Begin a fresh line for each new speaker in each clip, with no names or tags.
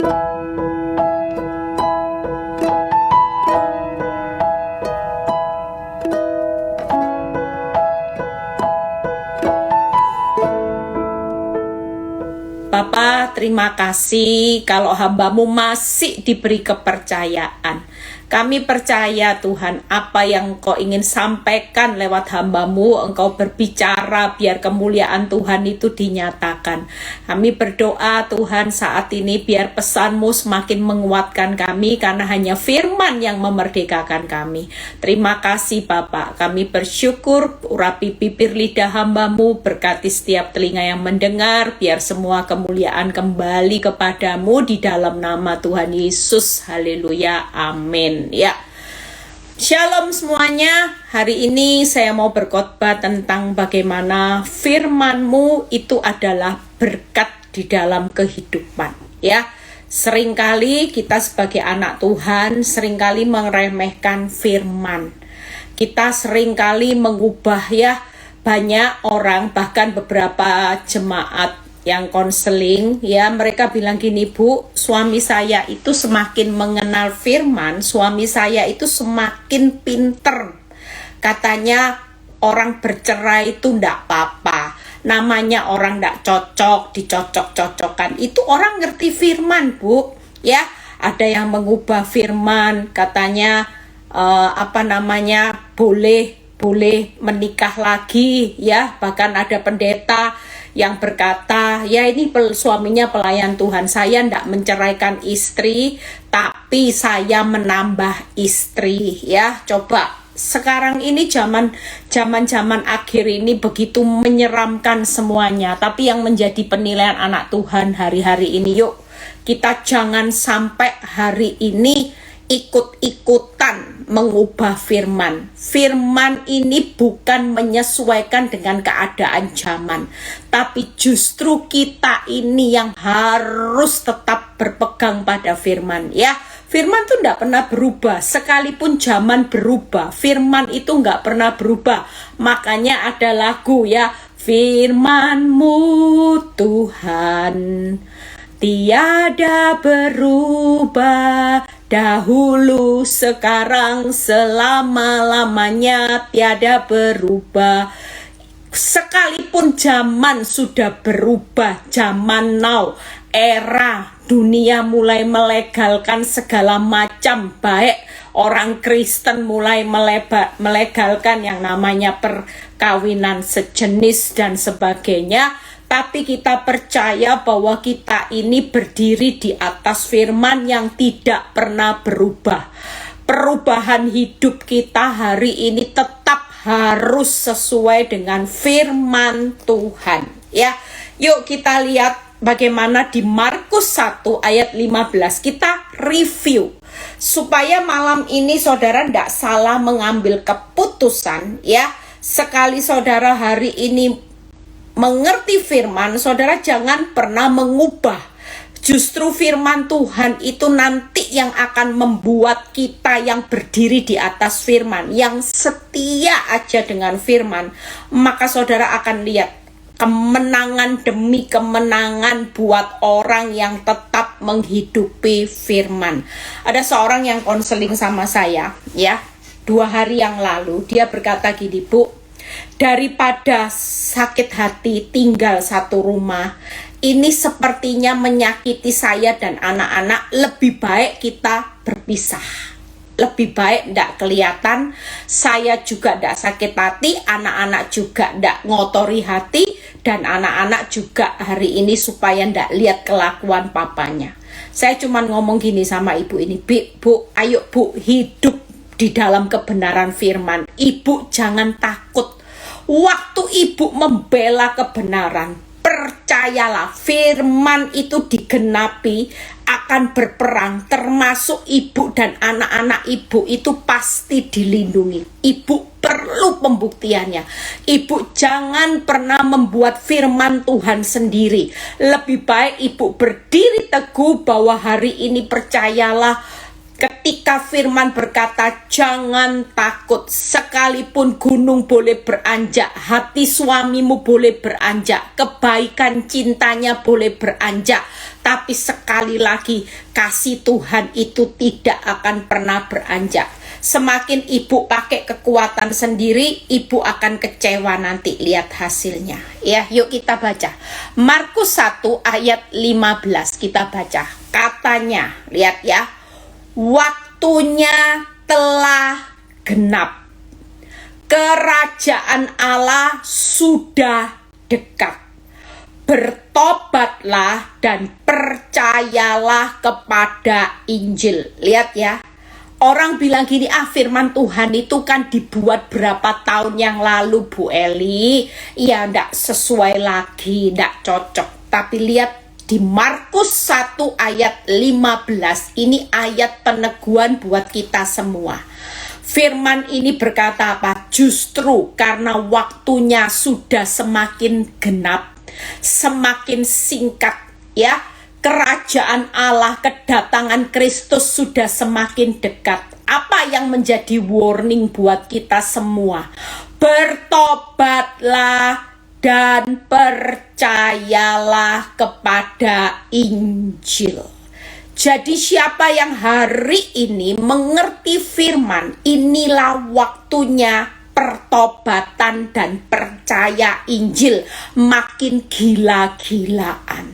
Bapa, terima kasih kalau hamba-Mu masih diberi kepercayaan. Kami percaya Tuhan, apa yang Engkau ingin sampaikan lewat hamba-Mu, Engkau berbicara biar kemuliaan Tuhan itu dinyatakan. Kami berdoa Tuhan saat ini biar pesan-Mu semakin menguatkan kami, karena hanya firman yang memerdekakan kami. Terima kasih Bapak, kami bersyukur, urapi bibir lidah hamba-Mu, berkati setiap telinga yang mendengar, biar semua kemuliaan kembali kepadamu di dalam nama Tuhan Yesus. Haleluya, amin. Ya, shalom semuanya. Hari ini saya mau berkhotbah tentang bagaimana firman-Mu itu adalah berkat di dalam kehidupan. Ya, seringkali kita sebagai anak Tuhan seringkali meremehkan firman. Kita seringkali mengubah, ya, banyak orang, bahkan beberapa jemaat yang konseling, ya, mereka bilang gini, Bu, suami saya itu semakin mengenal firman, suami saya itu semakin pinter. Katanya orang bercerai itu ndak apa-apa, namanya orang ndak cocok, dicocok-cocokkan. Itu orang ngerti firman, Bu. Ya, ada yang mengubah firman, katanya boleh menikah lagi, ya. Bahkan ada pendeta yang berkata, ya ini suaminya pelayan Tuhan, saya ndak menceraikan istri, tapi saya menambah istri, ya. Coba sekarang ini zaman akhir ini begitu menyeramkan semuanya, tapi yang menjadi penilaian anak Tuhan hari-hari ini, yuk kita jangan sampai hari ini ikut-ikutan mengubah firman. Firman ini bukan menyesuaikan dengan keadaan zaman, tapi justru kita ini yang harus tetap berpegang pada firman, ya. Firman itu tidak pernah berubah, sekalipun zaman berubah, firman itu nggak pernah berubah. Makanya ada lagu, ya, firman-Mu Tuhan tiada berubah, dahulu, sekarang, selama-lamanya tiada berubah. Sekalipun zaman sudah berubah, zaman now, era dunia mulai melegalkan segala macam, baik orang Kristen mulai melegalkan yang namanya perkawinan sejenis dan sebagainya. Tapi kita percaya bahwa kita ini berdiri di atas firman yang tidak pernah berubah. Perubahan hidup kita hari ini tetap harus sesuai dengan firman Tuhan, ya. Yuk kita lihat bagaimana di Markus 1 ayat 15. Kita review supaya malam ini saudara tidak salah mengambil keputusan, ya. Sekali saudara hari ini mengerti firman, saudara jangan pernah mengubah. Justru firman Tuhan itu nanti yang akan membuat kita yang berdiri di atas firman, yang setia aja dengan firman, maka saudara akan lihat kemenangan demi kemenangan buat orang yang tetap menghidupi firman. Ada seorang yang konseling sama saya, ya, 2 hari yang lalu. Dia berkata gini, Bu, daripada sakit hati tinggal satu rumah, ini sepertinya menyakiti saya dan anak-anak, lebih baik kita berpisah. Lebih baik tidak kelihatan, saya juga tidak sakit hati, anak-anak juga tidak ngotori hati, dan anak-anak juga hari ini supaya tidak lihat kelakuan papanya. Saya cuma ngomong gini sama ibu ini, Bu, ayo Bu, hidup di dalam kebenaran firman. Ibu jangan takut. Waktu ibu membela kebenaran, percayalah firman itu digenapi, akan berperang, termasuk ibu dan anak-anak ibu itu pasti dilindungi. Ibu perlu pembuktiannya. Ibu jangan pernah membuat firman Tuhan sendiri. Lebih baik ibu berdiri teguh bahwa hari ini percayalah, ketika firman berkata jangan takut, sekalipun gunung boleh beranjak, hati suamimu boleh beranjak, kebaikan cintanya boleh beranjak, Tapi sekali lagi, kasih Tuhan itu tidak akan pernah beranjak. Semakin ibu pakai kekuatan sendiri, ibu akan kecewa nanti lihat hasilnya. Ya, yuk kita baca. Markus 1 ayat 15 kita baca. Katanya, lihat ya. Waktunya telah genap. Kerajaan Allah sudah dekat. Bertobatlah dan percayalah kepada Injil. Lihat ya. Orang bilang gini, firman Tuhan itu kan dibuat berapa tahun yang lalu, Bu Eli. Ya, enggak sesuai lagi, enggak cocok. Tapi lihat di Markus 1 ayat 15. Ini ayat peneguhan buat kita semua. Firman ini berkata apa? Justru karena waktunya sudah semakin genap, semakin singkat ya, kerajaan Allah, kedatangan Kristus sudah semakin dekat. Apa yang menjadi warning buat kita semua? Bertobatlah dan percayalah kepada Injil. Jadi siapa yang hari ini mengerti firman, inilah waktunya pertobatan dan percaya Injil makin gila-gilaan.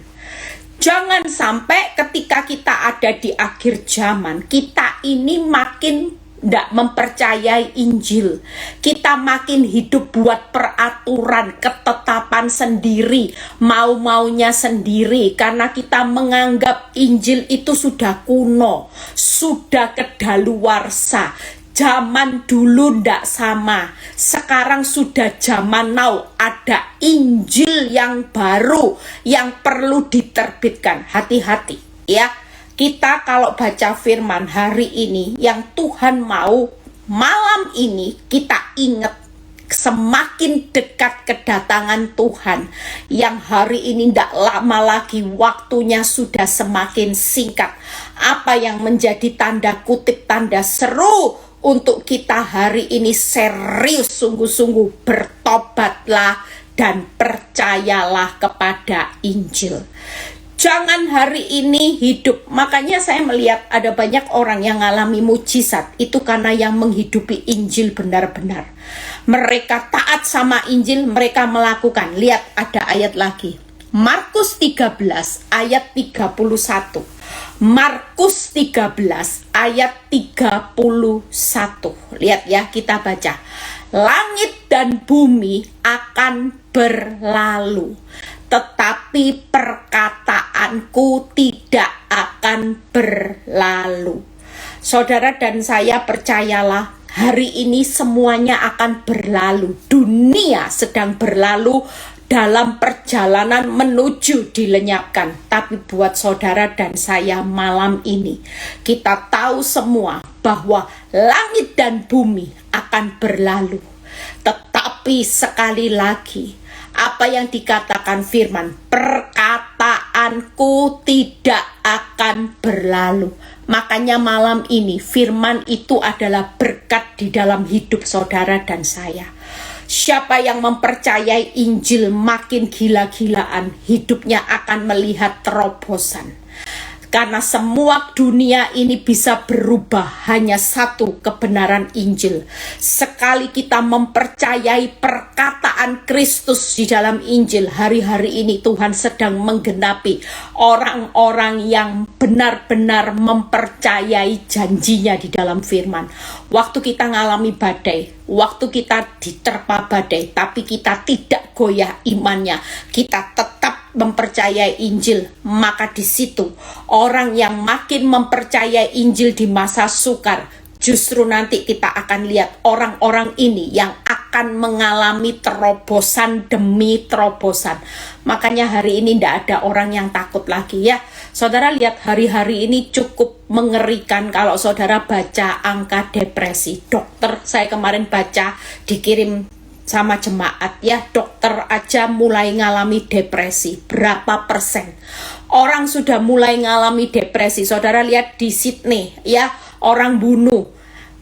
Jangan sampai ketika kita ada di akhir zaman, kita ini makin tidak mempercayai Injil. Kita makin hidup buat peraturan, ketetapan sendiri, mau-maunya sendiri. Karena kita menganggap Injil itu sudah kuno, sudah kedaluwarsa. Zaman dulu ndak sama, sekarang sudah zaman now. Ada Injil yang baru yang perlu diterbitkan. Hati-hati ya. Kita kalau baca firman hari ini, yang Tuhan mau malam ini kita ingat, semakin dekat kedatangan Tuhan, yang hari ini tidak lama lagi, waktunya sudah semakin singkat. Apa yang menjadi tanda kutip, tanda seru untuk kita hari ini serius, sungguh-sungguh bertobatlah dan percayalah kepada Injil. Jangan hari ini hidup. Makanya saya melihat ada banyak orang yang mengalami mujizat. Itu karena yang menghidupi Injil benar-benar. Mereka taat sama Injil, mereka melakukan. Lihat ada ayat lagi. Markus 13 ayat 31. Markus 13 ayat 31. Lihat ya, kita baca. Langit dan bumi akan berlalu, tetapi perkataanku tidak akan berlalu. Saudara dan saya percayalah, hari ini semuanya akan berlalu. Dunia sedang berlalu dalam perjalanan menuju dilenyapkan. Tapi buat saudara dan saya malam ini, kita tahu semua bahwa langit dan bumi akan berlalu. Tetapi sekali lagi, apa yang dikatakan firman, perkataanku tidak akan berlalu. Makanya malam ini firman itu adalah berkat di dalam hidup saudara dan saya. Siapa yang mempercayai Injil makin gila-gilaan, hidupnya akan melihat terobosan. Karena semua dunia ini bisa berubah hanya satu kebenaran Injil. Sekali kita mempercayai perkataan Kristus di dalam Injil, hari-hari ini Tuhan sedang menggenapi orang-orang yang benar-benar mempercayai janjinya di dalam firman. Waktu kita ngalami badai, waktu kita diterpa badai, tapi kita tidak goyah imannya, kita tetap mempercayai Injil, maka di situ orang yang makin mempercayai Injil di masa sukar, justru nanti kita akan lihat orang-orang ini yang akan mengalami terobosan demi terobosan. Makanya hari ini tidak ada orang yang takut lagi ya. Saudara lihat hari-hari ini cukup mengerikan kalau saudara baca angka depresi. Dokter, saya kemarin baca dikirim sama jemaat ya, dokter aja mulai ngalami depresi. Berapa persen orang sudah mulai ngalami depresi? Saudara lihat di Sydney ya, orang bunuh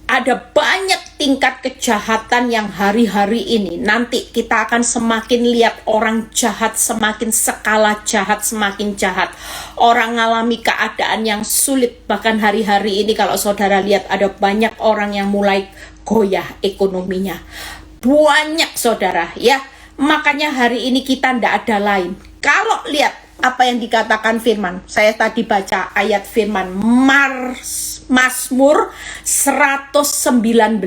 Ada banyak tingkat kejahatan yang hari-hari ini nanti kita akan semakin lihat orang jahat, semakin skala jahat, semakin jahat. Orang mengalami keadaan yang sulit. Bahkan hari-hari ini kalau saudara lihat ada banyak orang yang mulai goyah ekonominya. Banyak saudara ya. Makanya hari ini kita ndak ada lain. Kalau lihat apa yang dikatakan firman, saya tadi baca ayat firman Mazmur 119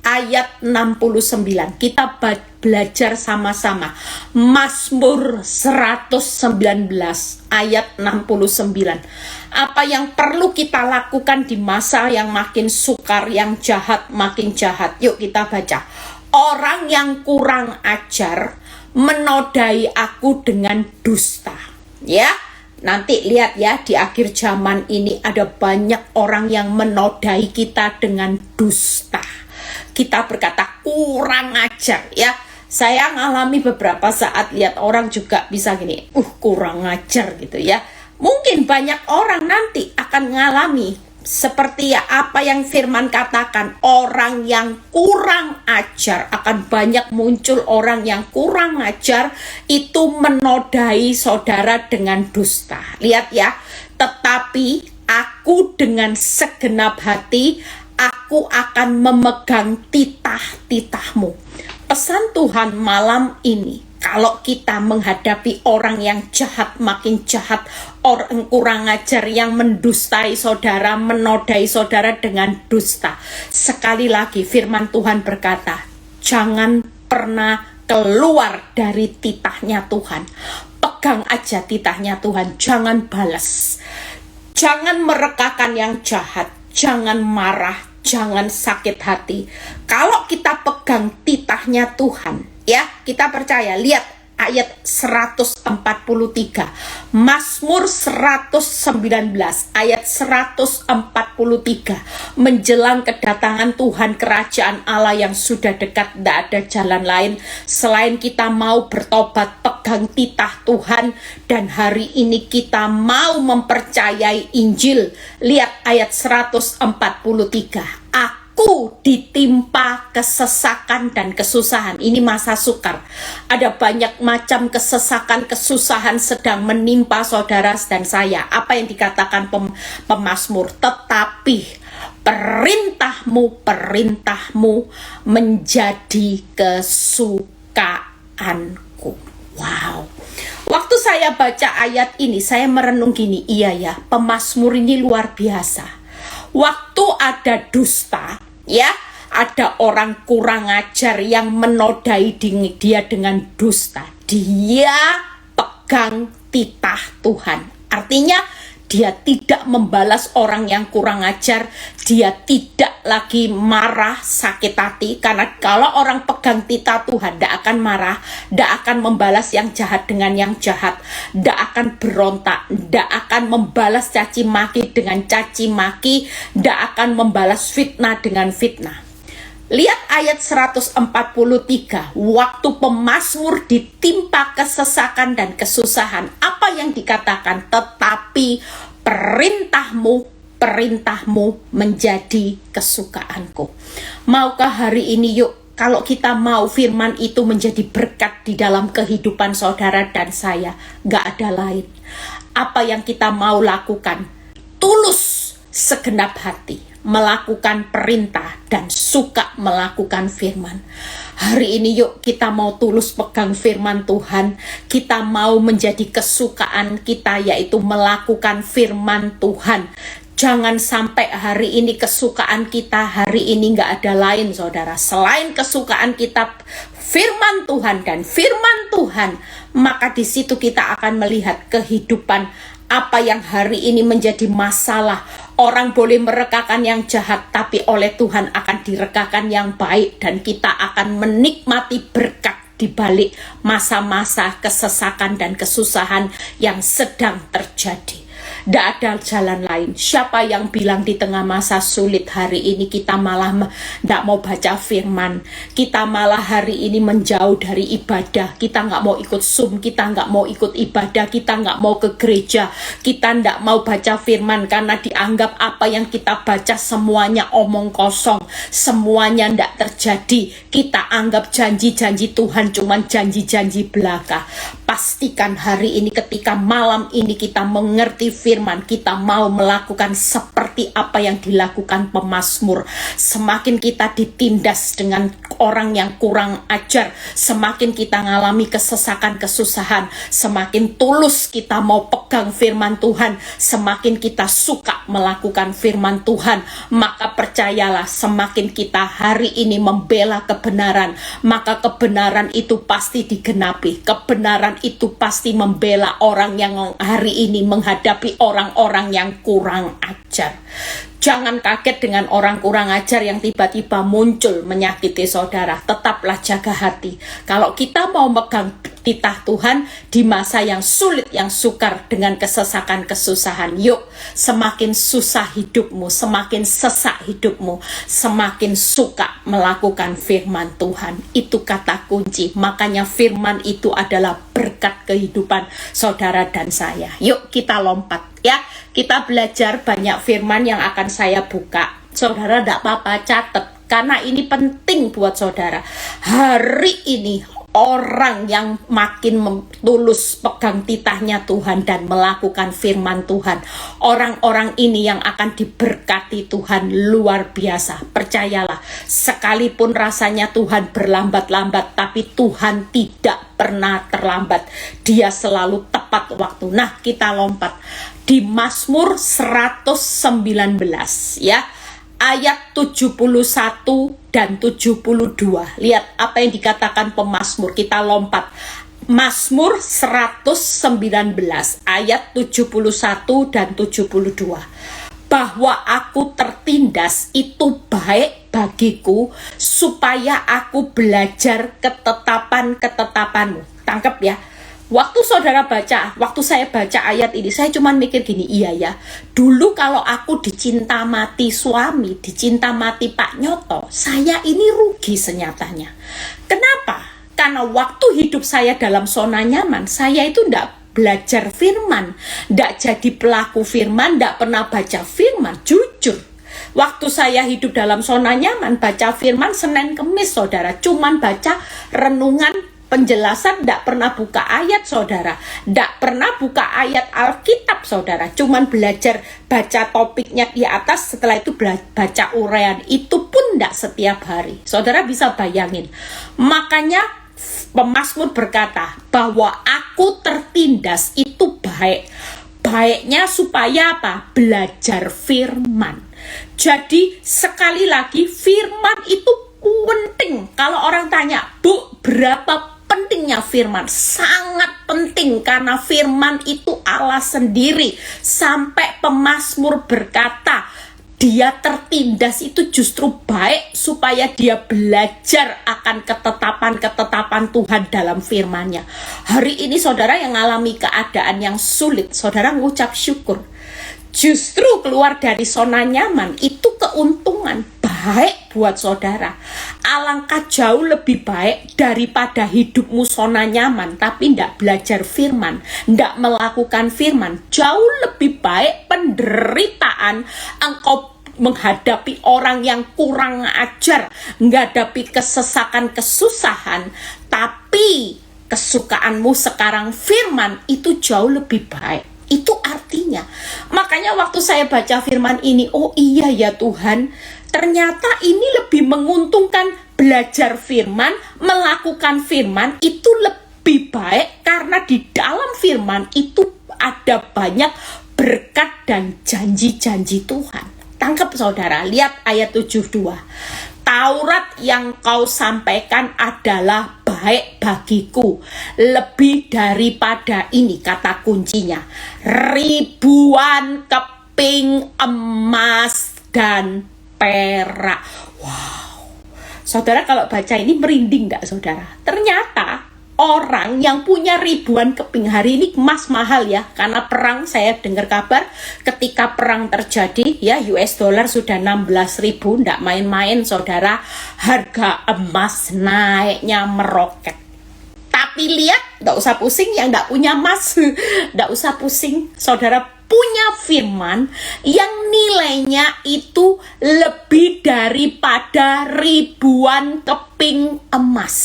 ayat 69. Kita belajar sama-sama. Mazmur 119 ayat 69. Apa yang perlu kita lakukan di masa yang makin sukar, yang jahat makin jahat. Yuk kita baca. Orang yang kurang ajar menodai aku dengan dusta. Ya, nanti lihat ya, di akhir zaman ini ada banyak orang yang menodai kita dengan dusta. Kita berkata kurang ajar ya. Saya ngalami beberapa saat lihat orang juga bisa gini, kurang ajar gitu ya. Mungkin banyak orang nanti akan ngalami seperti ya apa yang firman katakan, orang yang kurang ajar, akan banyak muncul orang yang kurang ajar itu menodai saudara dengan dusta. Lihat ya, tetapi aku dengan segenap hati, aku akan memegang titah-titahmu. Pesan Tuhan malam ini, kalau kita menghadapi orang yang jahat makin jahat, orang kurang ajar yang mendustai saudara, menodai saudara dengan dusta. Sekali lagi firman Tuhan berkata, jangan pernah keluar dari titahnya Tuhan. Pegang aja titahnya Tuhan, jangan balas. Jangan merekakan yang jahat, jangan marah, jangan sakit hati. Kalau kita pegang titahnya Tuhan, ya, kita percaya. Lihat ayat 143. Mazmur 119 ayat 143. Menjelang kedatangan Tuhan, kerajaan Allah yang sudah dekat, tidak ada jalan lain selain kita mau bertobat, pegang titah Tuhan, dan hari ini kita mau mempercayai Injil. Lihat ayat 143. Aku ditimpa kesesakan dan kesusahan. Ini masa sukar. Ada banyak macam kesesakan, kesusahan sedang menimpa saudara dan saya. Apa yang dikatakan pemazmur? Tetapi perintahmu menjadi kesukaanku. Wow. Waktu saya baca ayat ini, saya merenung gini, iya ya, pemazmur ini luar biasa. Waktu ada dusta, ya, ada orang kurang ajar yang menodai dia dengan dusta, dia pegang titah Tuhan. Artinya dia tidak membalas orang yang kurang ajar, dia tidak lagi marah, sakit hati, karena kalau orang pegang titah Tuhan tidak akan marah, tidak akan membalas yang jahat dengan yang jahat, tidak akan berontak, tidak akan membalas caci maki dengan caci maki, tidak akan membalas fitnah dengan fitnah. Lihat ayat 143. Waktu pemazmur ditimpa kesesakan dan kesusahan, apa yang dikatakan? Tetapi perintahmu menjadi kesukaanku. Maukah hari ini, yuk, kalau kita mau firman itu menjadi berkat di dalam kehidupan saudara dan saya, gak ada lain. Apa yang kita mau lakukan? Tulus segenap hati melakukan perintah dan suka melakukan firman. Hari ini yuk kita mau tulus pegang firman Tuhan. Kita mau menjadi kesukaan kita, yaitu melakukan firman Tuhan. Jangan sampai hari ini kesukaan kita, hari ini gak ada lain saudara. Selain kesukaan kita firman Tuhan dan firman Tuhan, maka di situ kita akan melihat kehidupan apa yang hari ini menjadi masalah. Orang boleh merekakan yang jahat, tapi oleh Tuhan akan direkakan yang baik, dan kita akan menikmati berkat di balik masa-masa kesesakan dan kesusahan yang sedang terjadi. Tidak ada jalan lain. Siapa yang bilang di tengah masa sulit hari ini kita malah tidak mau baca firman, kita malah hari ini menjauh dari ibadah, kita nggak mau ikut Zoom, kita nggak mau ikut ibadah, kita nggak mau ke gereja, kita tidak mau baca firman karena dianggap apa yang kita baca semuanya omong kosong. semuanya tidak terjadi. Kita anggap janji-janji Tuhan cuman janji-janji belaka. Pastikan hari ini ketika malam ini kita mengerti firman, kita mau melakukan seperti apa yang dilakukan pemazmur. Semakin kita ditindas dengan orang yang kurang ajar, semakin kita ngalami kesesakan, kesusahan, semakin tulus kita mau pegang firman Tuhan, semakin kita suka melakukan firman Tuhan, maka percayalah semakin kita hari ini membela kebenaran, maka kebenaran itu pasti digenapi. Kebenaran itu pasti membela orang yang hari ini menghadapi orang-orang yang kurang ajar. Jangan kaget dengan orang kurang ajar yang tiba-tiba muncul menyakiti saudara. Tetaplah jaga hati. Kalau kita mau megang titah Tuhan di masa yang sulit, yang sukar dengan kesesakan, kesusahan, yuk, semakin susah hidupmu, semakin sesak hidupmu, semakin suka melakukan firman Tuhan. Itu kata kunci. Makanya firman itu adalah berkat kehidupan saudara dan saya. Yuk kita lompat ya. Kita belajar banyak firman yang akan saya buka. Saudara tidak apa-apa catat, karena ini penting buat saudara. Hari ini orang yang makin tulus pegang titahnya Tuhan dan melakukan firman Tuhan, orang-orang ini yang akan diberkati Tuhan luar biasa. Percayalah, sekalipun rasanya Tuhan berlambat-lambat, tapi Tuhan tidak pernah terlambat. Dia selalu tepat waktu. Nah, kita lompat di Mazmur 119 ya, ayat 71 dan 72. Lihat apa yang dikatakan pemazmur. Kita lompat. Mazmur 119 ayat 71 dan 72. Bahwa aku tertindas itu baik bagiku, supaya aku belajar ketetapan-ketetapanmu. Tangkap ya. Waktu saudara baca, waktu saya baca ayat ini, saya cuma mikir gini, iya ya, dulu kalau aku dicinta mati suami, dicinta mati Pak Nyoto, saya ini rugi senyatanya. Kenapa? Karena waktu hidup saya dalam zona nyaman, saya itu tidak belajar firman, tidak jadi pelaku firman, tidak pernah baca firman, jujur. Waktu saya hidup dalam zona nyaman, baca firman Senin Kemis, saudara, cuman baca renungan, penjelasan, tidak pernah buka ayat, saudara. Tidak pernah buka ayat Alkitab, saudara. Cuman belajar baca topiknya di atas, setelah itu baca uraian. Itu pun tidak setiap hari. Saudara bisa bayangin. Makanya pemazmur berkata bahwa aku tertindas itu baik. Baiknya supaya apa? Belajar firman. Jadi sekali lagi firman itu penting. Kalau orang tanya, Bu, berapa pentingnya firman? Sangat penting, karena firman itu Allah sendiri. Sampai pemazmur berkata dia tertindas itu justru baik, supaya dia belajar akan ketetapan-ketetapan Tuhan dalam firman-Nya. Hari ini saudara yang mengalami keadaan yang sulit, saudara mengucap syukur. Justru keluar dari zona nyaman itu keuntungan baik buat saudara. Alangkah jauh lebih baik daripada hidupmu zona nyaman tapi tidak belajar firman, tidak melakukan firman. Jauh lebih baik penderitaan engkau menghadapi orang yang kurang ajar, menghadapi kesesakan, kesusahan, tapi kesukaanmu sekarang firman, itu jauh lebih baik. Itu artinya, makanya waktu saya baca firman ini, oh iya ya Tuhan, ternyata ini lebih menguntungkan belajar firman, melakukan firman itu lebih baik, karena di dalam firman itu ada banyak berkat dan janji-janji Tuhan. Tangkap saudara, lihat ayat 72. Taurat yang kau sampaikan adalah baik bagiku, lebih daripada ini, kata kuncinya, ribuan keping emas dan perak. Wow, saudara kalau baca ini merinding gak saudara? Ternyata orang yang punya ribuan keping, hari ini emas mahal ya, karena perang. Saya dengar kabar ketika perang terjadi ya, US dollar sudah 16.000, ndak main-main saudara. Harga emas naiknya meroket. Tapi lihat, ndak usah pusing yang ndak punya emas, ndak usah pusing saudara. punya firman yang nilainya itu lebih daripada ribuan keping emas.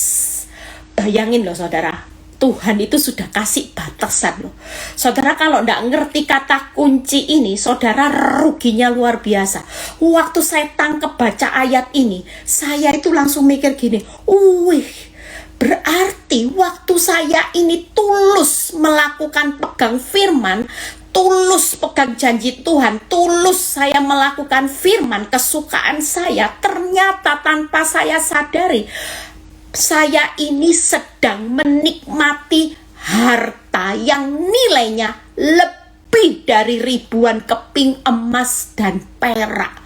Bayangin loh saudara, Tuhan itu sudah kasih batasan loh. Saudara kalau nggak ngerti kata kunci ini, saudara ruginya luar biasa. Waktu saya tangkap baca ayat ini, saya itu langsung mikir gini, wih, berarti waktu saya ini tulus melakukan pegang firman, tulus pegang janji Tuhan, tulus saya melakukan firman kesukaan saya, ternyata tanpa saya sadari, saya ini sedang menikmati harta yang nilainya lebih dari ribuan keping emas dan perak.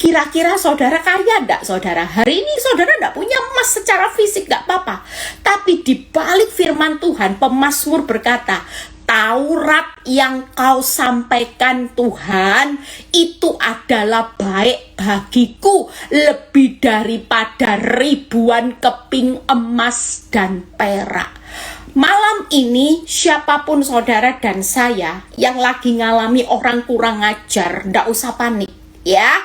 Kira-kira saudara kaya enggak saudara? Hari ini saudara enggak punya emas secara fisik, enggak apa-apa. Tapi di balik firman Tuhan, pemazmur berkata, Taurat yang kau sampaikan Tuhan itu adalah baik bagiku lebih daripada ribuan keping emas dan perak. Malam ini siapapun saudara dan saya yang lagi ngalami orang kurang ajar, ndak usah panik ya.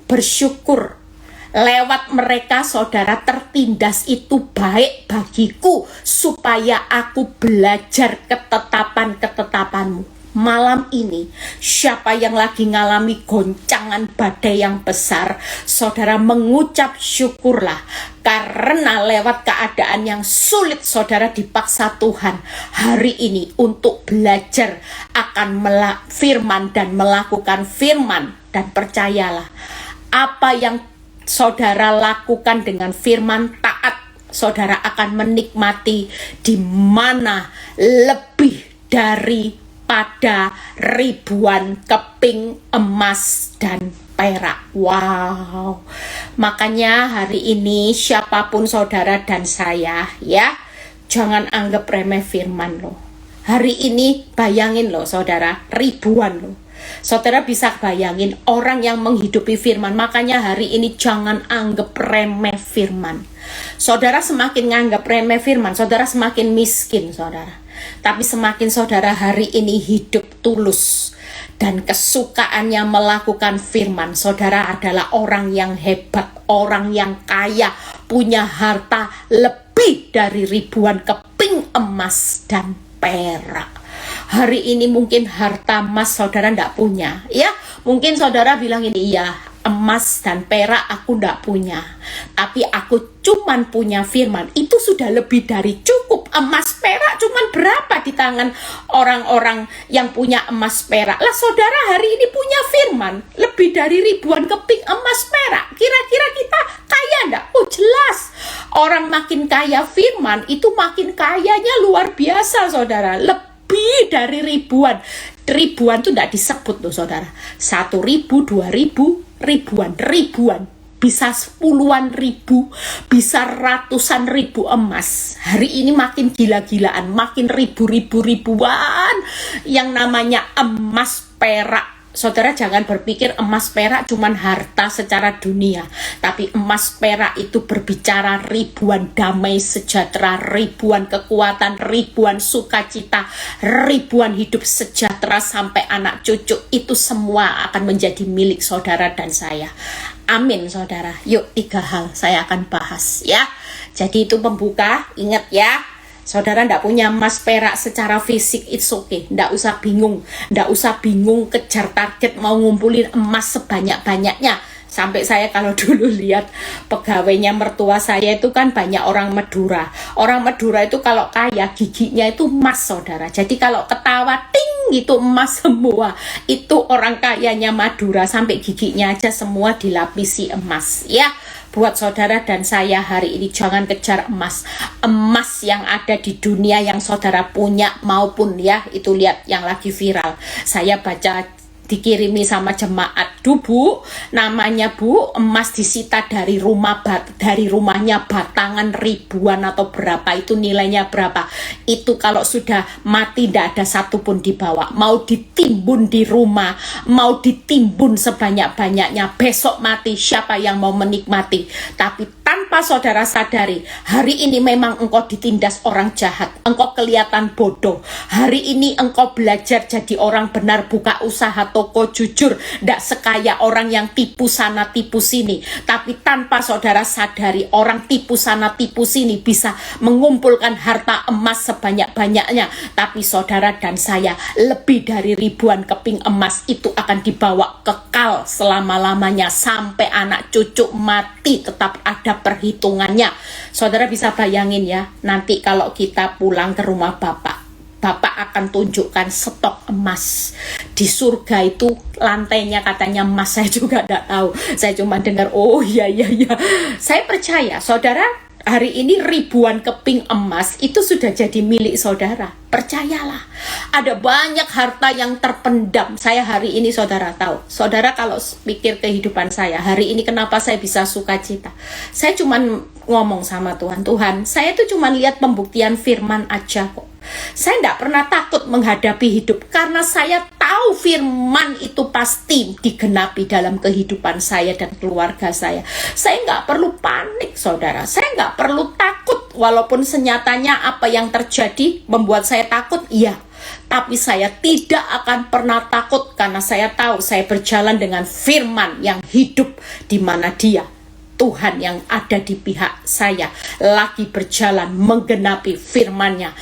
Bersyukur lewat mereka saudara tertindas itu baik bagiku supaya aku belajar ketetapan-ketetapanmu. Malam ini siapa yang lagi ngalami goncangan badai yang besar, saudara mengucap syukurlah karena lewat keadaan yang sulit saudara dipaksa Tuhan hari ini untuk belajar akan firman dan melakukan firman. Dan percayalah, apa yang saudara lakukan dengan firman taat, saudara akan menikmati di mana lebih daripada ribuan keping emas dan perak. Wow. Makanya hari ini siapapun saudara dan saya ya, jangan anggap remeh firman loh. Hari ini bayangin loh saudara, ribuan loh. Saudara bisa bayangin orang yang menghidupi firman. Makanya hari ini jangan anggap remeh firman. Saudara semakin nganggap remeh firman, saudara semakin miskin saudara. Tapi semakin saudara hari ini hidup tulus dan kesukaannya melakukan firman, saudara adalah orang yang hebat, orang yang kaya, punya harta lebih dari ribuan keping emas dan perak. Hari ini mungkin harta emas saudara ndak punya ya. Mungkin saudara bilang ini, iya emas dan perak aku ndak punya, tapi aku cuman punya firman. Itu sudah lebih dari cukup. Emas perak cuman berapa di tangan orang-orang yang punya emas perak. Lah saudara hari ini punya firman lebih dari ribuan keping emas perak. Kira-kira kita kaya ndak? Oh jelas. Orang makin kaya firman itu makin kayanya luar biasa saudara. Lebih dari ribuan. Ribuan itu tidak disebut loh saudara. 1.000, 2.000, ribuan. Bisa puluhan ribu, bisa ratusan ribu emas. Hari ini makin gila-gilaan, makin ribuan yang namanya emas perak. Saudara jangan berpikir emas perak cuman harta secara dunia, tapi emas perak itu berbicara ribuan damai sejahtera, ribuan kekuatan, ribuan sukacita, ribuan hidup sejahtera sampai anak cucu. Itu semua akan menjadi milik saudara dan saya. Amin saudara. Yuk 3 hal saya akan bahas ya. Jadi itu pembuka, ingat ya. Saudara ndak punya emas perak secara fisik, it's okay. Ndak usah bingung kejar target mau ngumpulin emas sebanyak-banyaknya. Sampai saya kalau dulu lihat pegawainya mertua saya itu kan banyak orang Madura. Orang Madura itu kalau kaya giginya itu emas saudara. Jadi kalau ketawa ting itu emas semua. Itu orang kayanya Madura, sampai giginya aja semua dilapisi emas ya. Buat saudara dan saya hari ini jangan kejar emas. Emas yang ada di dunia yang saudara punya maupun ya itu lihat yang lagi viral. Saya baca dikirimi sama jemaat. Bu, namanya Bu, emas disita dari rumahnya batangan ribuan atau berapa, itu nilainya berapa. Itu kalau sudah mati tidak ada satupun dibawa. Mau ditimbun di rumah, mau ditimbun sebanyak-banyaknya, besok mati siapa yang mau menikmati. Tapi tanpa saudara sadari, hari ini memang engkau ditindas orang jahat, engkau kelihatan bodoh. Hari ini engkau belajar jadi orang benar, buka usaha toko jujur, tidak sekaya orang yang tipu sana tipu sini. Tapi tanpa saudara sadari, orang tipu sana tipu sini bisa mengumpulkan harta emas sebanyak-banyaknya. Tapi saudara dan saya, lebih dari ribuan keping emas itu akan dibawa kekal selama-lamanya sampai anak cucu mati, tetap ada perhitungannya. Saudara bisa bayangin ya, nanti kalau kita pulang ke rumah Bapak akan tunjukkan stok emas di surga. Itu lantainya katanya emas, saya juga tidak tahu, saya cuma dengar oh iya. Saya percaya saudara, hari ini ribuan keping emas itu sudah jadi milik saudara. Percayalah, ada banyak harta yang terpendam. Saya hari ini saudara tahu, saudara kalau pikir kehidupan saya hari ini kenapa saya bisa sukacita, saya cuma ngomong sama Tuhan, Tuhan, saya tuh cuma lihat pembuktian firman aja kok. Saya tidak pernah takut menghadapi hidup karena saya tahu firman itu pasti digenapi dalam kehidupan saya dan keluarga saya. Saya nggak perlu panik saudara, saya nggak perlu takut. Walaupun senyatanya apa yang terjadi membuat saya takut, iya. Tapi saya tidak akan pernah takut karena saya tahu saya berjalan dengan firman yang hidup, di mana Dia, Tuhan yang ada di pihak saya, lagi berjalan menggenapi firman-Nya.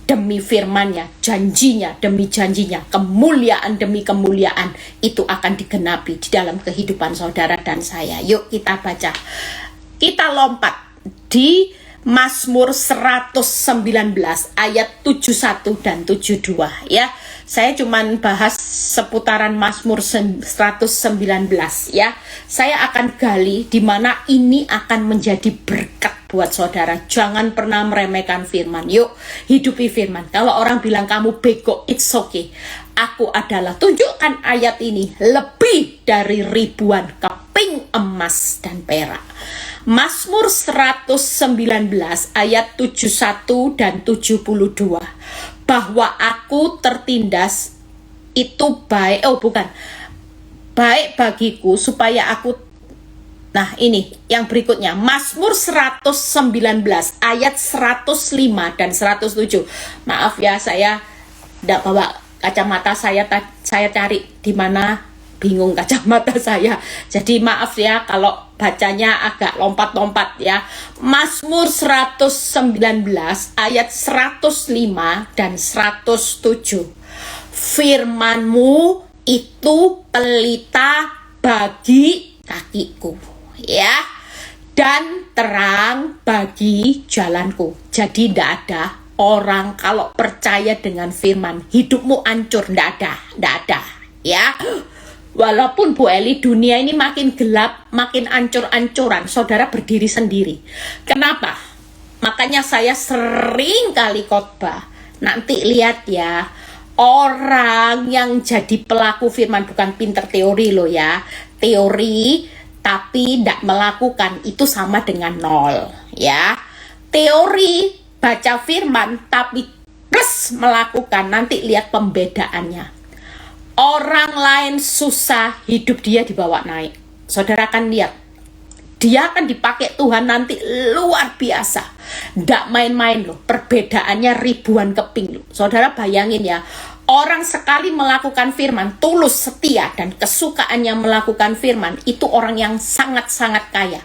Demi firman-Nya, janjinya demi janjinya, kemuliaan demi kemuliaan, itu akan digenapi di dalam kehidupan saudara dan saya. Yuk kita baca. Kita lompat di Mazmur 119 ayat 71 dan 72 ya. Saya cuman bahas seputaran Mazmur 119 ya. Saya akan gali di mana ini akan menjadi berkat buat saudara. Jangan pernah meremehkan firman. Yuk, hidupi firman. Kalau orang bilang kamu bego, it's okay. Aku adalah, tunjukkan ayat ini, lebih dari ribuan keping emas dan perak. Mazmur 119 ayat 71 dan 72. Bahwa aku tertindas itu baik, baik bagiku supaya aku. Nah ini yang berikutnya, Mazmur 119 ayat 105 dan 107. Maaf ya, saya tidak bawa kacamata, saya cari di mana, bingung kacamata saya. Jadi maaf ya kalau bacanya agak lompat-lompat ya. Mazmur 119 ayat 105 dan 107. Firman-Mu itu pelita bagi kakiku, ya, dan terang bagi jalanku. Jadi tidak ada orang kalau percaya dengan firman hidupmu hancur, tidak ada ya. Walaupun Bu Eli dunia ini makin gelap, makin ancur-ancuran, saudara berdiri sendiri. Kenapa? Makanya saya sering kali khotbah, nanti lihat ya, orang yang jadi pelaku firman, bukan pinter teori loh ya, teori tapi tidak melakukan, itu sama dengan nol ya. Teori baca firman tapi plus melakukan, nanti lihat pembedaannya. Orang lain susah, hidup dia dibawa naik. Saudara akan lihat, dia akan dipakai Tuhan nanti luar biasa. Tidak main-main loh, perbedaannya ribuan keping loh. Saudara bayangin ya, orang sekali melakukan firman, tulus, setia, dan kesukaannya melakukan firman, itu orang yang sangat-sangat kaya.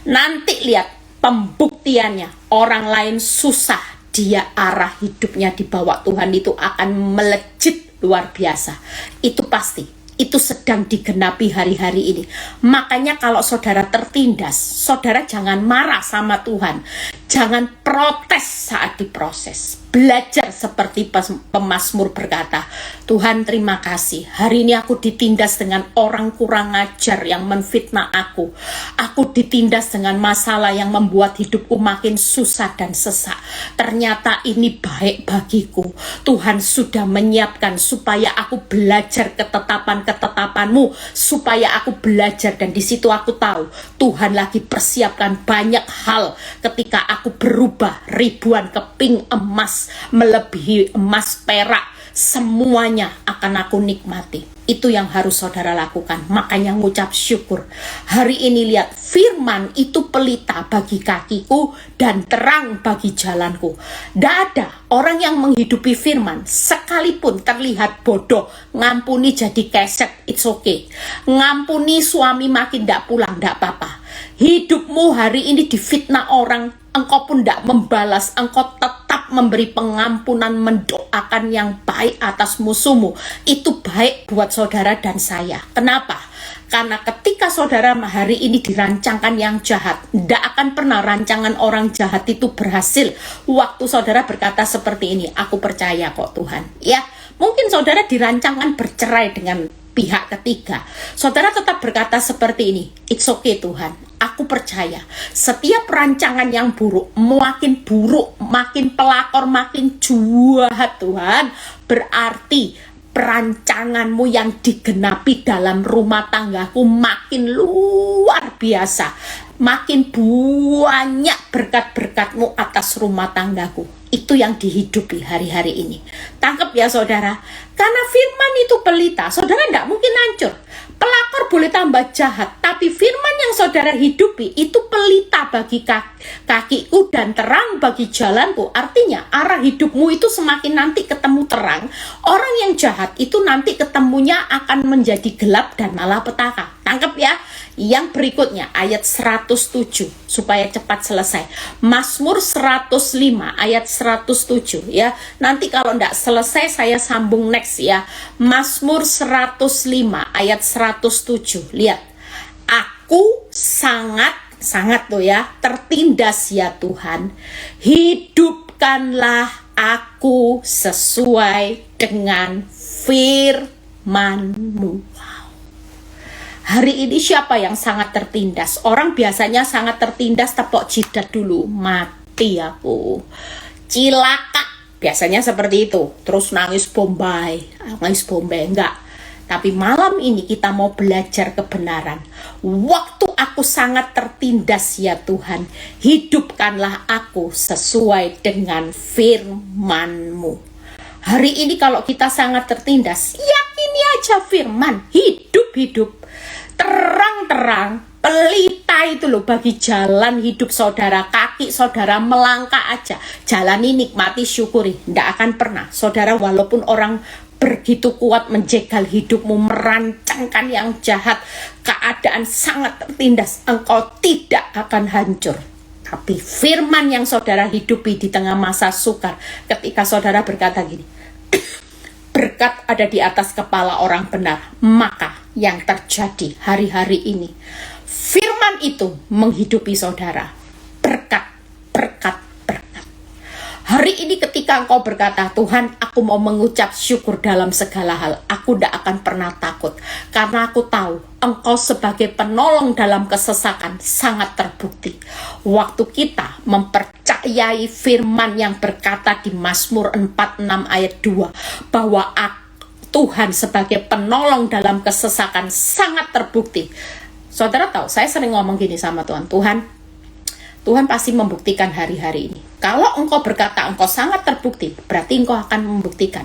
Nanti lihat pembuktiannya, orang lain susah, dia arah hidupnya dibawa Tuhan itu akan melejit luar biasa. Itu pasti, itu sedang digenapi hari-hari ini. Makanya kalau saudara tertindas, saudara jangan marah sama Tuhan, jangan protes saat diproses. belajar seperti pemazmur berkata, Tuhan terima kasih, hari ini aku ditindas dengan orang kurang ajar yang menfitnah aku. Aku ditindas dengan masalah yang membuat hidupku makin susah dan sesak. Ternyata ini baik bagiku. Tuhan sudah menyiapkan supaya aku belajar ketetapan-ketetapanmu, supaya aku belajar, dan di situ aku tahu Tuhan lagi persiapkan banyak hal ketika aku berubah. Ribuan keping emas, melebihi emas perak, semuanya akan aku nikmati. Itu yang harus saudara lakukan. Makanya ngucap syukur. Hari ini lihat, firman itu pelita bagi kakiku dan terang bagi jalanku. Tidak ada orang yang menghidupi firman sekalipun terlihat bodoh, ngampuni jadi keset, it's okay. Ngampuni suami makin tidak pulang, tidak apa-apa. Hidupmu hari ini difitnah orang, engkau pun tidak membalas, engkau tetap memberi pengampunan, mendoakan yang baik atas musuhmu. Itu baik buat saudara dan saya. Kenapa? Karena ketika saudara hari ini dirancangkan yang jahat, tidak akan pernah rancangan orang jahat itu berhasil. Waktu saudara berkata seperti ini, aku percaya kok Tuhan. Ya, mungkin saudara dirancangkan bercerai dengan pihak ketiga, saudara tetap berkata seperti ini, it's okay Tuhan, aku percaya setiap rancangan yang buruk, makin buruk, makin pelakor, makin jahat Tuhan, berarti perancanganmu yang digenapi dalam rumah tanggaku makin luar biasa, makin banyak berkat-berkatmu atas rumah tanggaku. Itu yang dihidupi hari-hari ini. Tangkap ya saudara, karena firman itu pelita, saudara tidak mungkin hancur. Pelakor boleh tambah jahat, tapi firman yang saudara hidupi itu pelita bagi kakiku dan terang bagi jalanku. Artinya arah hidupmu itu semakin nanti ketemu terang, orang yang jahat itu nanti ketemunya akan menjadi gelap dan malah petaka. Tangkap ya. Yang berikutnya ayat 107 supaya cepat selesai. Mazmur 105 ayat 107 ya. Nanti kalau tidak selesai saya sambung next ya. Mazmur 105 ayat 107. Lihat. Aku sangat tuh ya, tertindas ya Tuhan. Hidupkanlah aku sesuai dengan firman-Mu. Hari ini siapa yang sangat tertindas? Orang biasanya sangat tertindas tepok jidat dulu, mati aku, cilaka, biasanya seperti itu. Terus nangis bombay, enggak. Tapi malam ini kita mau belajar kebenaran. Waktu aku sangat tertindas ya Tuhan, hidupkanlah aku sesuai dengan firman-Mu. Hari ini kalau kita sangat tertindas, yakini aja firman, hidup. Terang-terang, pelita itu loh bagi jalan hidup saudara, kaki saudara melangkah aja. Jalani, nikmati, syukuri. Tidak akan pernah saudara, walaupun orang begitu kuat menjegal hidupmu, merancangkan yang jahat, keadaan sangat tertindas, engkau tidak akan hancur. Tapi firman yang saudara hidupi di tengah masa sukar, ketika saudara berkata gini, berkat ada di atas kepala orang benar, maka yang terjadi hari-hari ini, firman itu menghidupi saudara. Berkat. Hari ini ketika engkau berkata, Tuhan, aku mau mengucap syukur dalam segala hal, aku tidak akan pernah takut, karena aku tahu engkau sebagai penolong dalam kesesakan sangat terbukti. Waktu kita mempercayai firman yang berkata di Mazmur 46 ayat 2, bahwa Tuhan sebagai penolong dalam kesesakan sangat terbukti. Saudara tahu, saya sering ngomong gini sama Tuhan pasti membuktikan hari-hari ini. Kalau engkau berkata engkau sangat terbukti, berarti engkau akan membuktikan.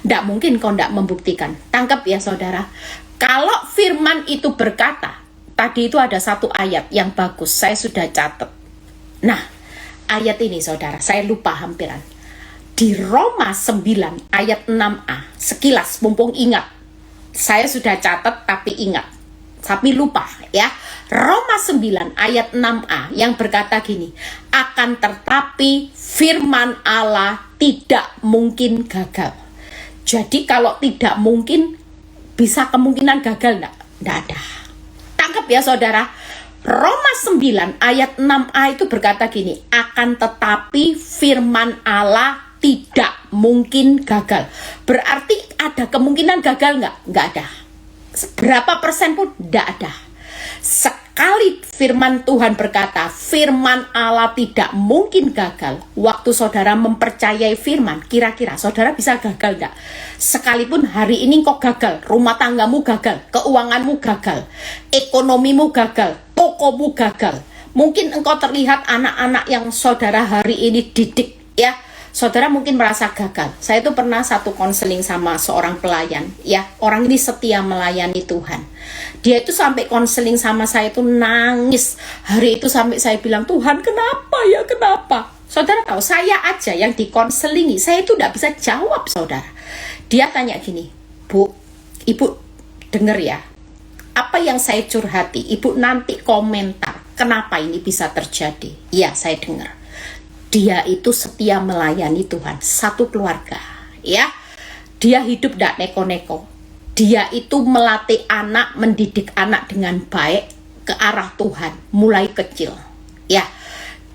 Tidak mungkin engkau tidak membuktikan. Tangkap ya saudara. Kalau firman itu berkata, tadi itu ada satu ayat yang bagus, saya sudah catat. Nah, ayat ini saudara, saya lupa hampiran. Di Roma 9 ayat 6a, sekilas mumpung ingat. Saya sudah catat tapi ingat. Tapi lupa ya. Roma 9 ayat 6a yang berkata gini, akan tetapi firman Allah tidak mungkin gagal. Jadi kalau tidak mungkin, bisa kemungkinan gagal enggak? Enggak ada. Tangkap ya saudara. Roma 9 ayat 6a itu berkata gini, akan tetapi firman Allah tidak mungkin gagal. Berarti ada kemungkinan gagal nggak? Nggak ada. Berapa persen pun nggak ada. Sekali firman Tuhan berkata, firman Allah tidak mungkin gagal. Waktu saudara mempercayai firman, kira-kira saudara bisa gagal nggak? Sekalipun hari ini kok gagal, rumah tanggamu gagal, keuanganmu gagal, ekonomimu gagal, tokomu gagal. Mungkin engkau terlihat anak-anak yang saudara hari ini didik, ya. Saudara mungkin merasa gagal. Saya itu pernah satu konseling sama seorang pelayan, ya. Orang ini setia melayani Tuhan. Dia itu sampai konseling sama saya itu nangis. Hari itu sampai saya bilang, Tuhan kenapa ya, kenapa? Saudara tahu, saya aja yang dikonselingi, saya itu tidak bisa jawab, saudara. Dia tanya gini, Bu, Ibu denger ya, apa yang saya curhati, Ibu nanti komentar, kenapa ini bisa terjadi? Ya, saya dengar. Dia itu setia melayani Tuhan, satu keluarga, ya. Dia hidup tidak neko-neko. Dia itu melatih anak, mendidik anak dengan baik ke arah Tuhan, mulai kecil, ya.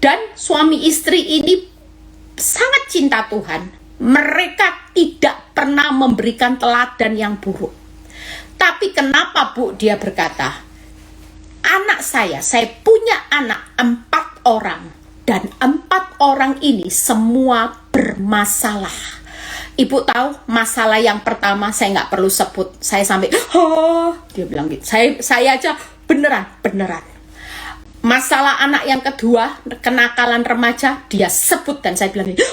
Dan suami istri ini sangat cinta Tuhan. Mereka tidak pernah memberikan teladan yang buruk. Tapi kenapa, Bu, dia berkata, anak saya punya anak 4 orang. Dan 4 orang ini semua bermasalah. Ibu tahu masalah yang pertama, saya nggak perlu sebut. Saya sampai, dia bilang gitu. Saya aja beneran. Masalah anak yang kedua, kenakalan remaja, dia sebut dan saya bilang gitu.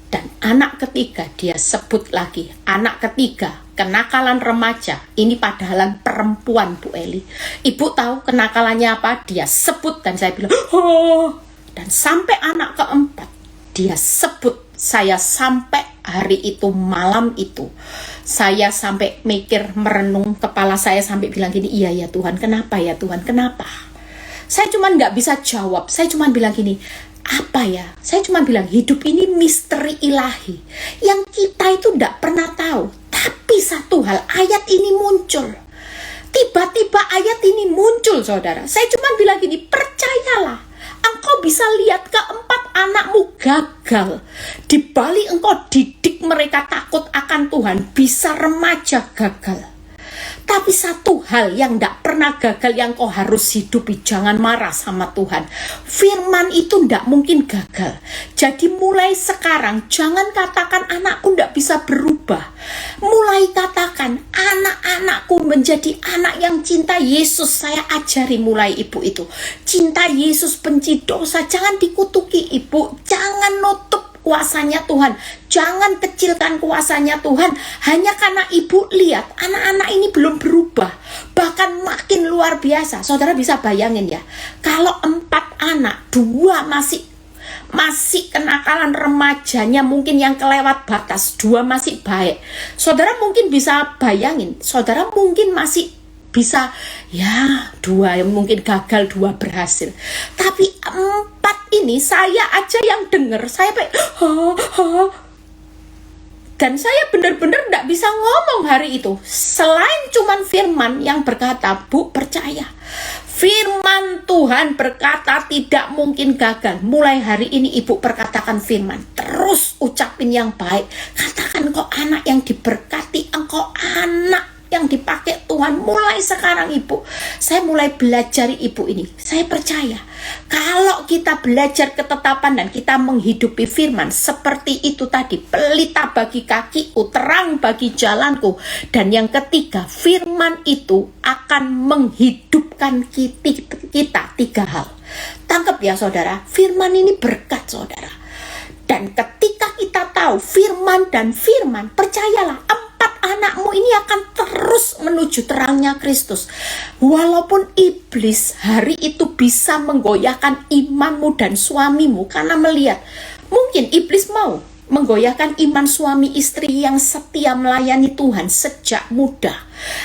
Dan anak ketiga dia sebut lagi. Anak ketiga, kenakalan remaja. Ini padahal perempuan, Bu Eli. Ibu tahu kenakalannya apa? Dia sebut dan saya bilang, dan sampai anak keempat, dia sebut. Saya sampai hari itu, malam itu, saya sampai mikir, merenung, kepala saya sampai bilang gini, iya ya Tuhan, kenapa ya Tuhan, kenapa? Saya cuma nggak bisa jawab. Saya cuma bilang gini, apa ya? Saya cuma bilang hidup ini misteri ilahi yang kita itu tidak pernah tahu. Tapi satu hal, ayat ini muncul. Tiba-tiba ayat ini muncul, saudara. Saya cuma bilang gini, percayalah. Engkau bisa lihat keempat anakmu gagal. Di balik engkau didik mereka takut akan Tuhan, bisa remaja gagal. Tapi satu hal yang tidak pernah gagal yang kau harus hidupi, jangan marah sama Tuhan. Firman itu tidak mungkin gagal. Jadi mulai sekarang jangan katakan anakku tidak bisa berubah. Mulai katakan anak-anakku menjadi anak yang cinta Yesus. Saya ajari mulai ibu itu. Cinta Yesus, benci dosa. Jangan dikutuki ibu. Jangan nutup kuasanya Tuhan. Jangan kecilkan kuasanya Tuhan. Hanya karena ibu lihat anak-anak ini belum berubah, bahkan makin luar biasa. Saudara bisa bayangin ya, kalau 4 anak, 2 masih kenakalan remajanya, mungkin yang kelewat batas, 2 masih baik. Saudara mungkin bisa bayangin, saudara mungkin masih bisa, ya 2 yang mungkin gagal, 2 berhasil. Tapi 4 ini saya aja yang dengar, saya dan saya benar-benar tidak bisa ngomong hari itu. Selain cuman firman yang berkata, Bu percaya. Firman Tuhan berkata tidak mungkin gagal. Mulai hari ini ibu perkatakan firman. Terus ucapin yang baik. Katakan kau anak yang diberkati. Engkau anak yang dipakai Tuhan. Mulai sekarang ibu, saya mulai belajar ibu ini. Saya percaya kalau kita belajar ketetapan dan kita menghidupi firman seperti itu tadi, pelita bagi kakiku, terang bagi jalanku. Dan yang ketiga, firman itu akan menghidupkan kita 3 hal. Tangkap ya saudara, firman ini berkat saudara. Dan ketika kita tahu firman dan firman, percayalah 4 anakmu ini akan terus menuju terangnya Kristus. Walaupun iblis hari itu bisa menggoyahkan imanmu dan suamimu karena melihat, mungkin iblis mau menggoyahkan iman suami istri yang setia melayani Tuhan sejak muda.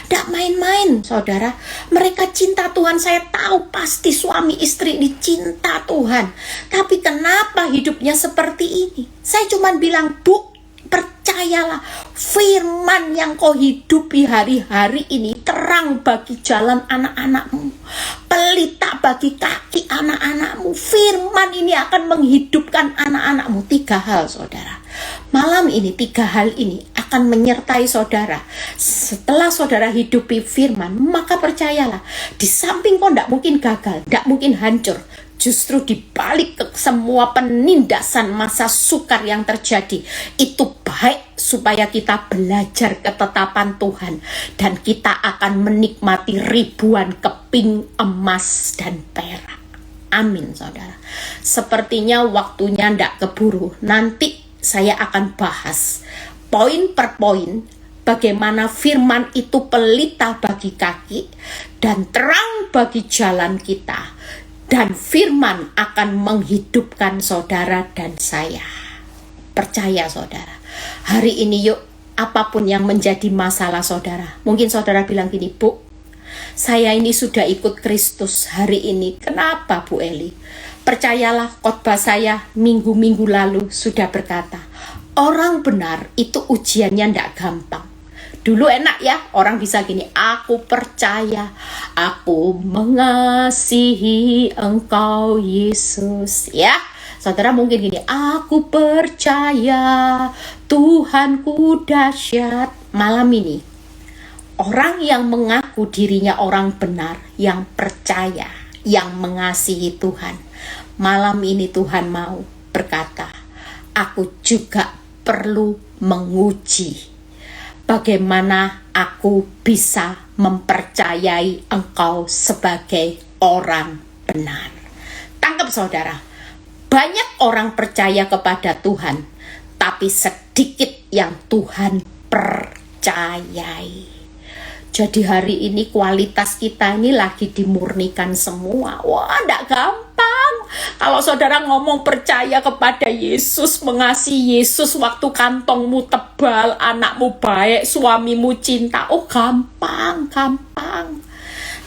Tidak main-main saudara. Mereka cinta Tuhan, saya tahu pasti suami istri ini cinta Tuhan. Tapi kenapa hidupnya seperti ini? Saya cuma bilang, Bu, percayalah, firman yang kau hidupi hari-hari ini terang bagi jalan anak-anakmu. pelita bagi kaki anak-anakmu. Firman ini akan menghidupkan anak-anakmu. 3 hal, saudara. Malam ini 3 hal ini akan menyertai saudara. Setelah saudara hidupi firman, maka percayalah, di samping kau tidak mungkin gagal, tidak mungkin hancur. Justru di balik semua penindasan masa sukar yang terjadi, itu baik supaya kita belajar ketetapan Tuhan. Dan kita akan menikmati ribuan keping emas dan perak. Amin, saudara. Sepertinya waktunya tidak keburu. Nanti saya akan bahas poin per poin bagaimana firman itu pelita bagi kaki dan terang bagi jalan kita. Dan firman akan menghidupkan saudara dan saya. Percaya, saudara. Hari ini yuk, apapun yang menjadi masalah saudara. Mungkin saudara bilang gini, Bu, saya ini sudah ikut Kristus hari ini. Kenapa, Bu Eli? Percayalah, khotbah saya minggu-minggu lalu sudah berkata, orang benar itu ujiannya tidak gampang. Dulu enak ya, orang bisa gini, aku percaya, aku mengasihi engkau Yesus. Ya, saudara mungkin gini, aku percaya Tuhanku dahsyat. Malam ini, orang yang mengaku dirinya orang benar, yang percaya, yang mengasihi Tuhan. Malam ini Tuhan mau berkata, aku juga perlu menguji bagaimana aku bisa mempercayai engkau sebagai orang benar. Tangkap, saudara. Banyak orang percaya kepada Tuhan, tapi sedikit yang Tuhan percayai. Jadi hari ini kualitas kita ini lagi dimurnikan semua. Wah, enggak gampang. Kalau saudara ngomong percaya kepada Yesus, mengasihi Yesus waktu kantongmu tebal, anakmu baik, suamimu cinta. Oh, gampang.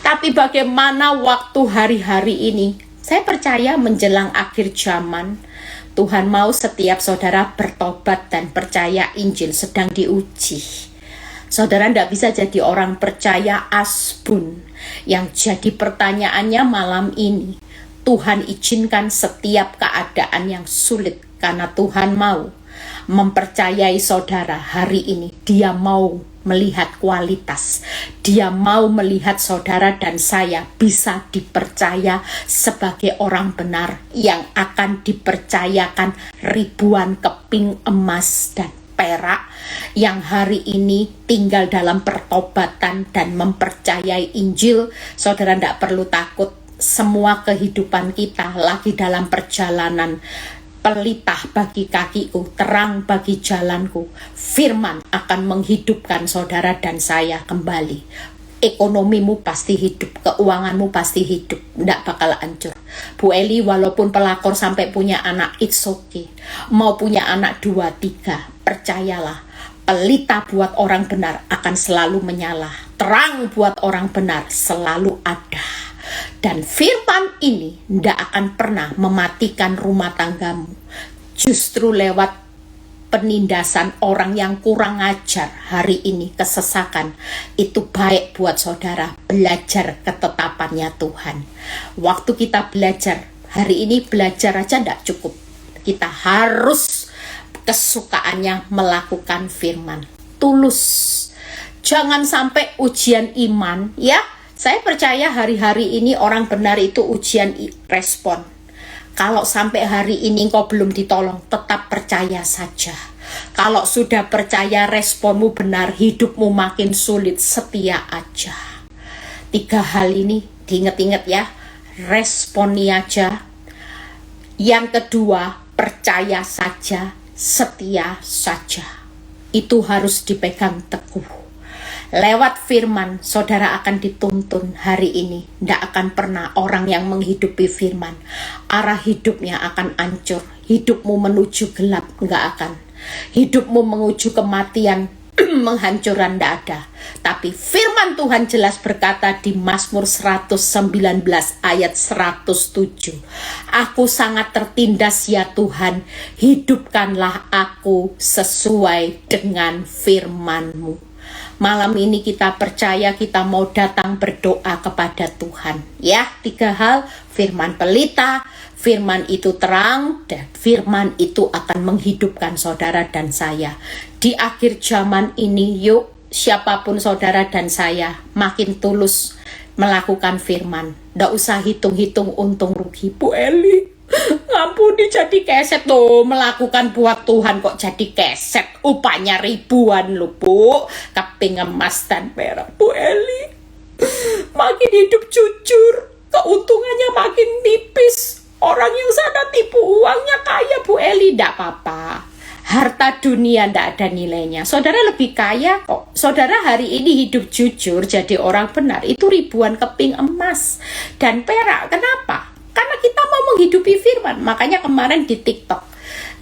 Tapi bagaimana waktu hari-hari ini? Saya percaya menjelang akhir zaman, Tuhan mau setiap saudara bertobat dan percaya Injil sedang diuji. Saudara tidak bisa jadi orang percaya asbun. Yang jadi pertanyaannya malam ini, Tuhan izinkan setiap keadaan yang sulit karena Tuhan mau mempercayai saudara hari ini. Dia mau melihat kualitas. Dia mau melihat saudara dan saya bisa dipercaya sebagai orang benar yang akan dipercayakan ribuan keping emas dan perak, yang hari ini tinggal dalam pertobatan dan mempercayai Injil. Saudara tidak perlu takut, semua kehidupan kita lagi dalam perjalanan. Pelita bagi kakiku, terang bagi jalanku. Firman akan menghidupkan saudara dan saya kembali. Ekonomimu pasti hidup, keuanganmu pasti hidup, tidak bakal hancur. Bu Eli, walaupun pelakor sampai punya anak, it's okay. Mau punya anak 2-3, percayalah, pelita buat orang benar akan selalu menyala. Terang buat orang benar selalu ada. Dan firman ini tidak akan pernah mematikan rumah tanggamu. Justru lewat penindasan orang yang kurang ajar hari ini, kesesakan, itu baik buat saudara belajar ketetapannya Tuhan. Waktu kita belajar, hari ini belajar aja tidak cukup. Kita harus kesukaannya melakukan firman. Tulus. Jangan sampai ujian iman, ya. Saya percaya hari-hari ini orang benar itu ujian respon. Kalau sampai hari ini engkau belum ditolong, tetap percaya saja. Kalau sudah percaya responmu benar, hidupmu makin sulit, setia aja. 3 hal ini diingat-ingat ya, responi aja. Yang kedua, percaya saja, setia saja. Itu harus dipegang teguh. Lewat firman, saudara akan dituntun hari ini. Tidak akan pernah orang yang menghidupi firman, arah hidupnya akan hancur. Hidupmu menuju gelap, nggak akan. Hidupmu menuju kematian, menghancuran, tidak ada. Tapi firman Tuhan jelas berkata di Mazmur 119 ayat 107. Aku sangat tertindas ya Tuhan, hidupkanlah aku sesuai dengan firman-Mu. Malam ini kita percaya, kita mau datang berdoa kepada Tuhan. Ya, 3 hal, firman pelita, firman itu terang, dan firman itu akan menghidupkan saudara dan saya. Di akhir zaman ini, yuk siapapun saudara dan saya makin tulus melakukan firman. Nggak usah hitung-hitung untung rugi. Bu Eli, ngampuni jadi keset loh, melakukan buat Tuhan kok jadi keset, upahnya ribuan loh Bu, keping emas dan perak. Bu Eli, makin hidup jujur, keuntungannya makin tipis. Orang yang sana tipu uangnya kaya Bu Eli, ndak apa-apa. Harta dunia ndak ada nilainya. Saudara lebih kaya kok. Saudara hari ini hidup jujur jadi orang benar, itu ribuan keping emas dan perak. Kenapa? Karena kita mau menghidupi firman. Makanya kemarin di TikTok,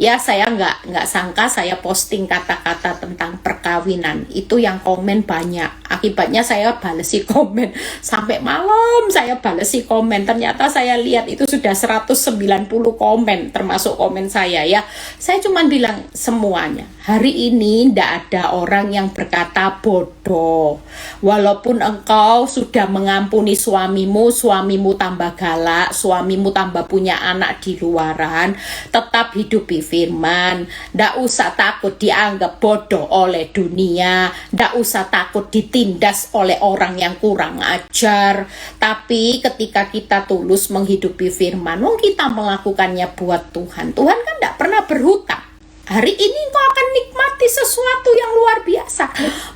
ya saya nggak sangka saya posting kata-kata tentang perkawinan. Itu yang komen banyak. Akibatnya saya balesi komen. Sampai malam saya balesi komen. Ternyata saya lihat itu sudah 190 komen, termasuk komen saya ya. Saya cuma bilang semuanya. Hari ini ndak ada orang yang berkata bodoh. Walaupun engkau sudah mengampuni suamimu, suamimu tambah galak, suamimu tambah punya anak di luaran, tetap hidupi firman. Ndak usah takut dianggap bodoh oleh dunia. Ndak usah takut ditindas oleh orang yang kurang ajar. Tapi ketika kita tulus menghidupi firman, kita melakukannya buat Tuhan. Tuhan kan ndak pernah berhutang. Hari ini kau akan nikmati sesuatu yang luar biasa.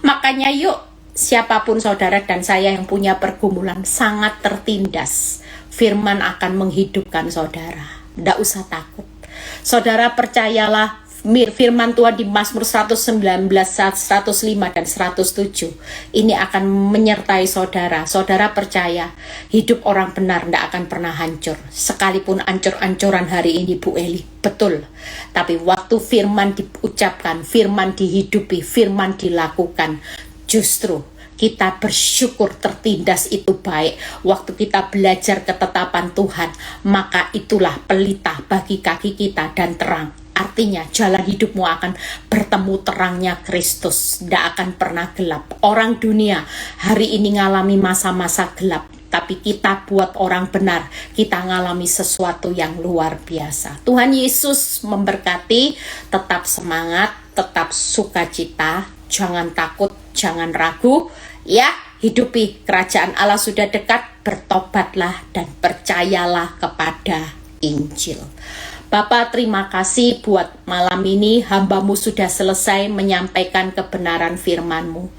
Makanya yuk, siapapun saudara dan saya yang punya pergumulan sangat tertindas, firman akan menghidupkan saudara. Nggak usah takut. Saudara percayalah, firman Tuhan di Mazmur 119, 105 dan 107 ini akan menyertai saudara. Saudara percaya, hidup orang benar tidak akan pernah hancur. Sekalipun ancur-ancuran hari ini Bu Eli, betul. Tapi waktu firman diucapkan, firman dihidupi, firman dilakukan, justru kita bersyukur tertindas itu baik. Waktu kita belajar ketetapan Tuhan, maka itulah pelita bagi kaki kita dan terang. Artinya jalan hidupmu akan bertemu terangnya Kristus, tidak akan pernah gelap. Orang dunia hari ini ngalami masa-masa gelap, tapi kita buat orang benar, kita ngalami sesuatu yang luar biasa. Tuhan Yesus memberkati, tetap semangat, tetap sukacita, jangan takut, jangan ragu, ya, hidupi kerajaan Allah sudah dekat, bertobatlah dan percayalah kepada Injil. Bapak, terima kasih buat malam ini, hamba-Mu sudah selesai menyampaikan kebenaran firman-Mu.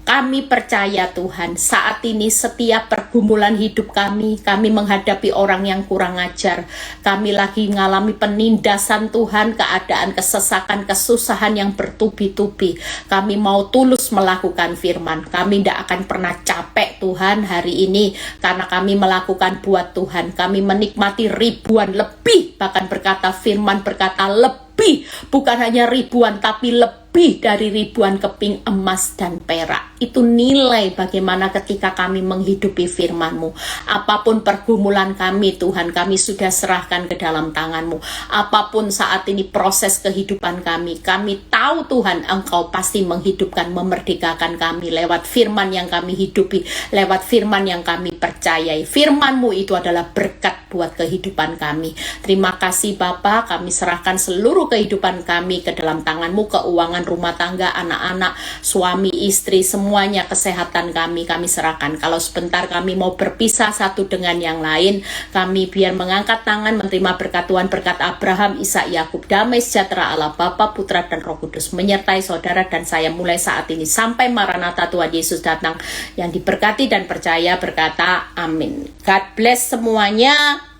Kami percaya Tuhan, saat ini setiap pergumulan hidup kami menghadapi orang yang kurang ajar. Kami lagi mengalami penindasan Tuhan, keadaan kesesakan, kesusahan yang bertubi-tubi. Kami mau tulus melakukan firman. Kami tidak akan pernah capek Tuhan hari ini, karena kami melakukan buat Tuhan. Kami menikmati ribuan lebih, bahkan berkata firman berkata lebih, bukan hanya ribuan tapi lebih dari ribuan keping emas dan perak. Itu nilai bagaimana ketika kami menghidupi firman-Mu. Apapun pergumulan kami Tuhan, kami sudah serahkan ke dalam tangan-Mu. Apapun saat ini proses kehidupan kami tahu Tuhan Engkau pasti menghidupkan, memerdekakan kami lewat firman yang kami hidupi, lewat firman yang kami percayai. Firman-Mu itu adalah berkat buat kehidupan kami. Terima kasih Bapa, kami serahkan seluruh kehidupan kami ke dalam tangan-Mu, keuangan rumah tangga, anak-anak, suami, istri, semuanya kesehatan kami serahkan. Kalau sebentar kami mau berpisah satu dengan yang lain, kami biar mengangkat tangan menerima berkat Tuhan, berkat Abraham, Ishak, Yakub, damai sejahtera Allah Bapa, Putra dan Roh Kudus menyertai saudara dan saya mulai saat ini sampai Maranatha Tuhan Yesus datang. Yang diberkati dan percaya berkata amin. God bless semuanya.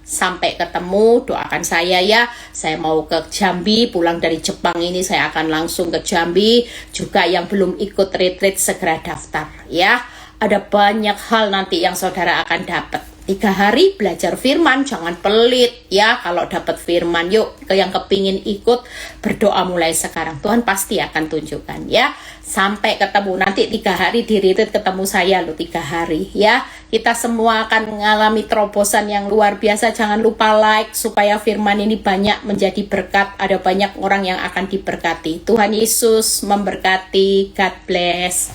Sampai ketemu, doakan saya ya. Saya mau ke Jambi, pulang dari Jepang ini saya akan langsung ke Jambi. Juga yang belum ikut retreat segera daftar ya. Ada banyak hal nanti yang saudara akan dapat. 3 hari belajar firman, jangan pelit ya. Kalau dapat firman, yuk yang kepingin ikut berdoa mulai sekarang. Tuhan pasti akan tunjukkan ya. Sampai ketemu nanti 3 hari di retreat, ketemu saya loh 3 hari ya. Kita semua akan mengalami terobosan yang luar biasa. Jangan lupa like supaya firman ini banyak menjadi berkat. Ada banyak orang yang akan diberkati. Tuhan Yesus memberkati. God bless.